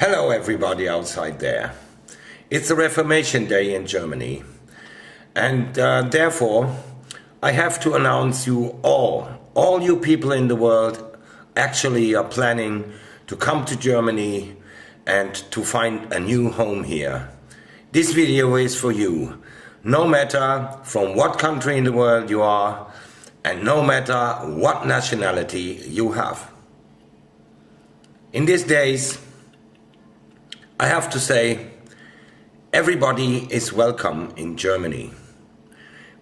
Hello everybody outside there. It's a Reformation Day in Germany, and therefore I have to announce you all you people in the world actually are planning to come to Germany and to find a new home here. This video is for you, no matter from what country in the world you are and no matter what nationality you have. In these days, I have to say, everybody is welcome in Germany.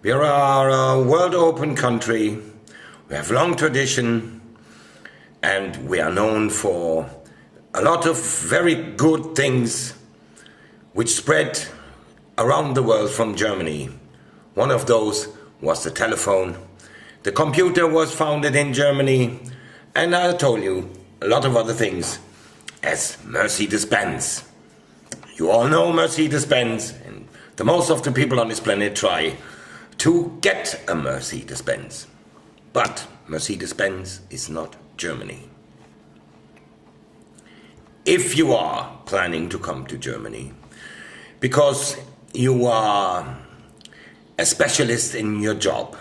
We are a world open country, we have long tradition, and we are known for a lot of very good things which spread around the world from Germany. One of those was the telephone. The computer was founded in Germany, and I told you a lot of other things, as Mercedes-Benz. You all know Mercedes-Benz, and the most of the people on this planet try to get a Mercedes-Benz. But Mercedes-Benz is not Germany. If you are planning to come to Germany because you are a specialist in your job,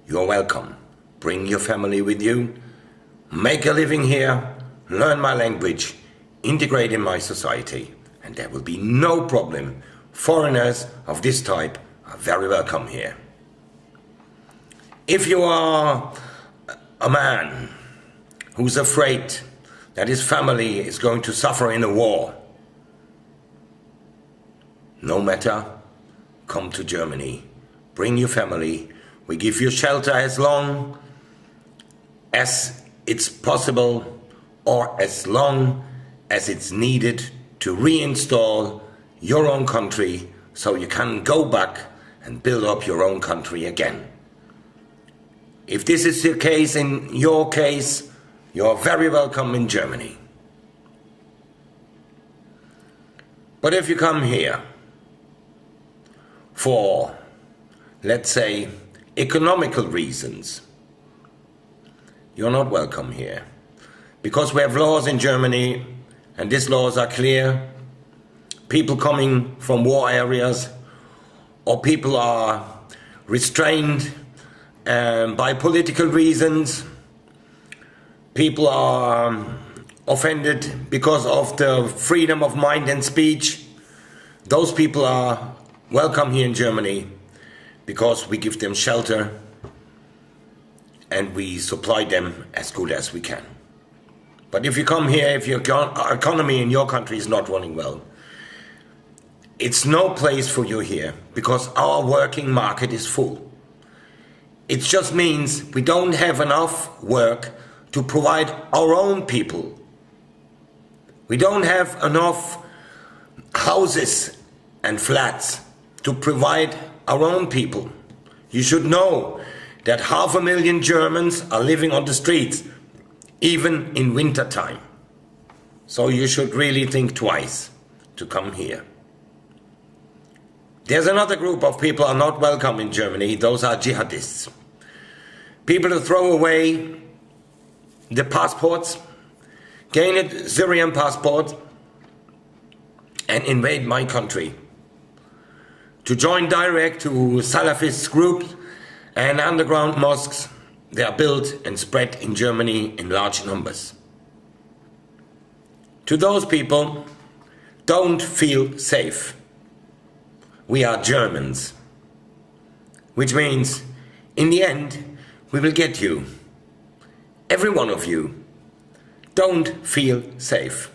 you are welcome. Bring your family with you, make a living here, learn my language, integrate in my society. And there will be no problem. Foreigners of this type are very welcome here. If you are a man who's afraid that his family is going to suffer in a war, no matter, come to Germany. Bring your family. We give you shelter as long as it's possible or as long as it's needed to reinstall your own country so you can go back and build up your own country again. If this is the case in your case, you're very welcome in Germany. But if you come here for, let's say, economical reasons, you're not welcome here. Because we have laws in Germany, and these laws are clear. People coming from war areas or people are restrained by political reasons. People are offended because of the freedom of mind and speech. Those people are welcome here in Germany because we give them shelter and we supply them as good as we can. But if you come here, if your economy in your country is not running well, it's no place for you here because our working market is full. It just means we don't have enough work to provide our own people. We don't have enough houses and flats to provide our own people. You should know that 500,000 Germans are living on the streets, even in winter time. So you should really think twice to come here. There's another group of people who are not welcome in Germany. Those are jihadists. People who throw away the passports, gain a Syrian passport and invade my country. To join direct to Salafist groups and underground mosques. They are built and spread in Germany in large numbers. To those people, don't feel safe. We are Germans. Which means, in the end, we will get you. Every one of you. Don't feel safe.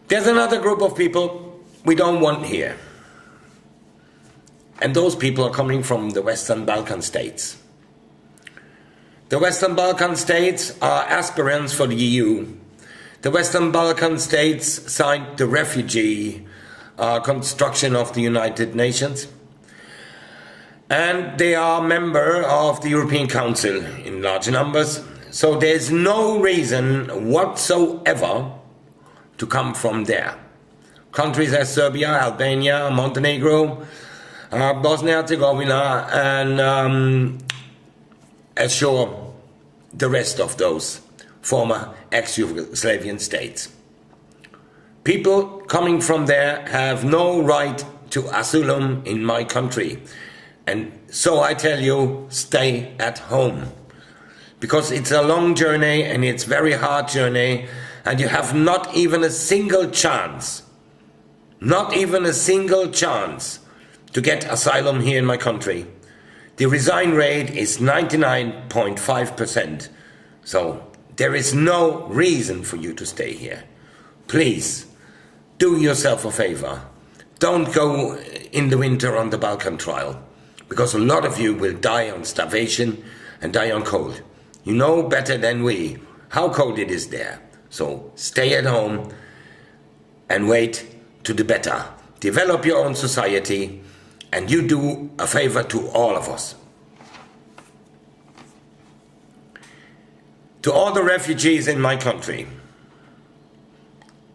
There's another group of people we don't want here. And those people are coming from the Western Balkan states. The Western Balkan states are aspirants for the EU. The Western Balkan states signed the refugee construction of the United Nations. And they are member of the European Council in large numbers. So there's no reason whatsoever to come from there. Countries as Serbia, Albania, Montenegro, Bosnia-Herzegovina, and as sure the rest of those former ex-Yugoslavian states. People coming from there have no right to asylum in my country. And so I tell you, stay at home. Because it's a long journey and it's a very hard journey, and you have not even a single chance, not even a single chance to get asylum here in my country. The resign rate is 99.5%. So there is no reason for you to stay here. Please, do yourself a favor. Don't go in the winter on the Balkan trial, because a lot of you will die on starvation and die on cold. You know better than we how cold it is there. So stay at home and wait to the better. Develop your own society, and you do a favor to all of us. To all the refugees in my country,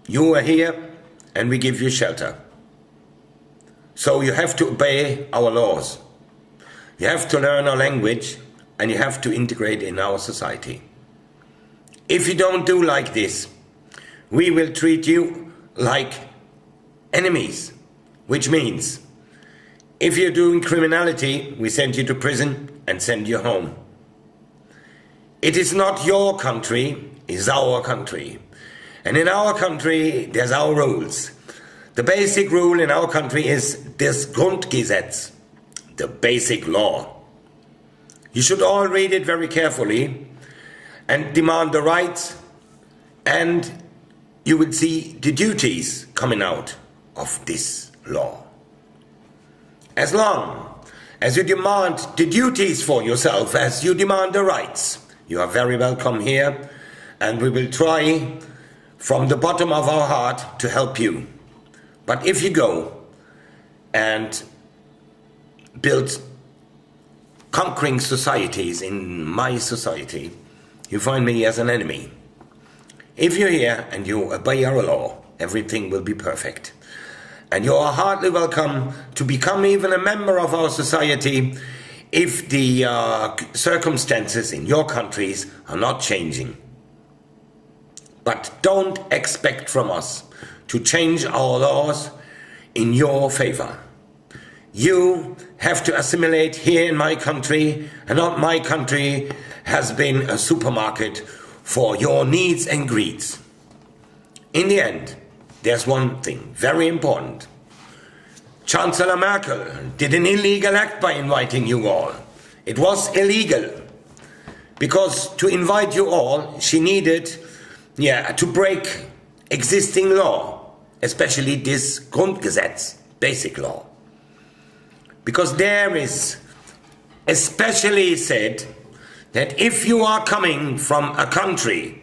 you are here and we give you shelter. So you have to obey our laws. You have to learn our language, and you have to integrate in our society. If you don't do like this, we will treat you like enemies, which means if you're doing criminality, we send you to prison and send you home. It is not your country, it's our country. And in our country, there's our rules. The basic rule in our country is das Grundgesetz, the basic law. You should all read it very carefully and demand the rights, and you will see the duties coming out of this law. As long as you demand the duties for yourself as you demand the rights, you are very welcome here, and we will try from the bottom of our heart to help you. But if you go and build conquering societies in my society, you find me as an enemy. If you're here and you obey our law, everything will be perfect. And you are heartily welcome to become even a member of our society if the circumstances in your countries are not changing. But don't expect from us to change our laws in your favor. You have to assimilate here in my country, and not my country has been a supermarket for your needs and greeds. In the end, there's one thing very important. Chancellor Merkel did an illegal act by inviting you all. It was illegal, because to invite you all, she needed to break existing law, especially this Grundgesetz, basic law. Because there is especially said that if you are coming from a country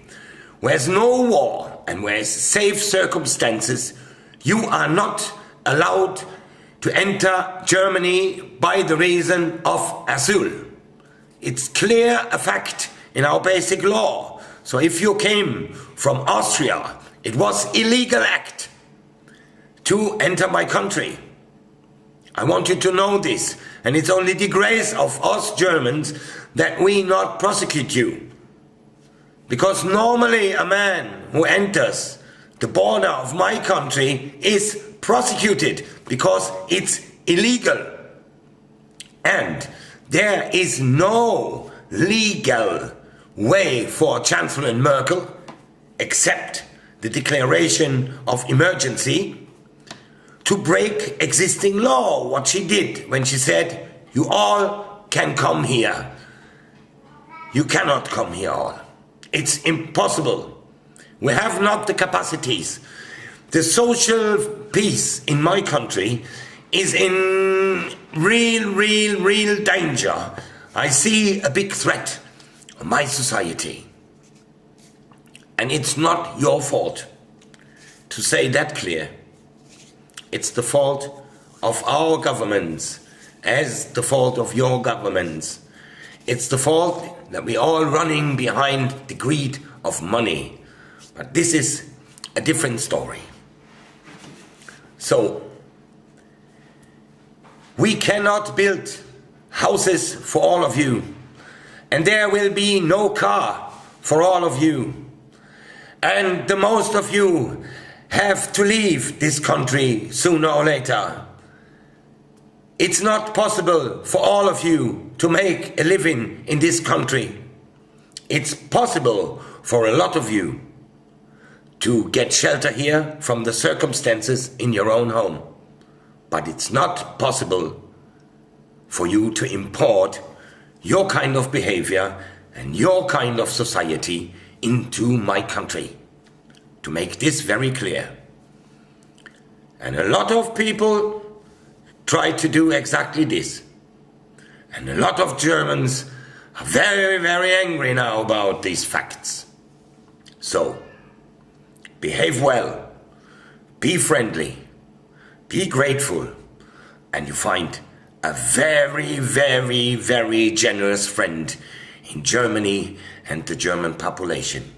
where there's no war and where there's safe circumstances, you are not allowed to enter Germany by the reason of asylum. It's clear a fact in our basic law. So if you came from Austria, it was illegal act to enter my country. I want you to know this, and it's only the grace of us Germans that we not prosecute you. Because normally a man who enters the border of my country is prosecuted because it's illegal. And there is no legal way for Chancellor Merkel, except the declaration of emergency, to break existing law, what she did when she said, you all can come here. You cannot come here all. It's impossible. We have not the capacities. The social peace in my country is in real danger. I see a big threat on my society. And it's not your fault to say that clear. It's the fault of our governments, as the fault of your governments. It's the fault that we're all running behind the greed of money. But this is a different story. So, we cannot build houses for all of you. And there will be no car for all of you. And the most of you have to leave this country sooner or later. It's not possible for all of you to make a living in this country. It's possible for a lot of you to get shelter here from the circumstances in your own home. But it's not possible for you to import your kind of behavior and your kind of society into my country. To make this very clear. And a lot of people try to do exactly this. And a lot of Germans are very, very angry now about these facts. So, behave well, be friendly, be grateful, and you find a very, very, very generous friend in Germany and the German population.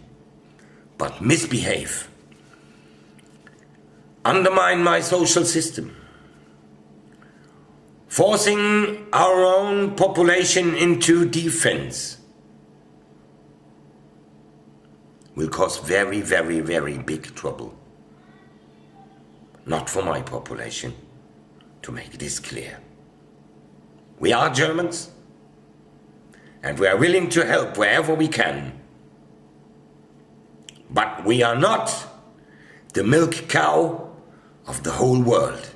But misbehave, undermine my social system, forcing our own population into defense will cause very, very, very big trouble. Not for my population, to make this clear. We are Germans, and we are willing to help wherever we can. But we are not the milk cow of the whole world.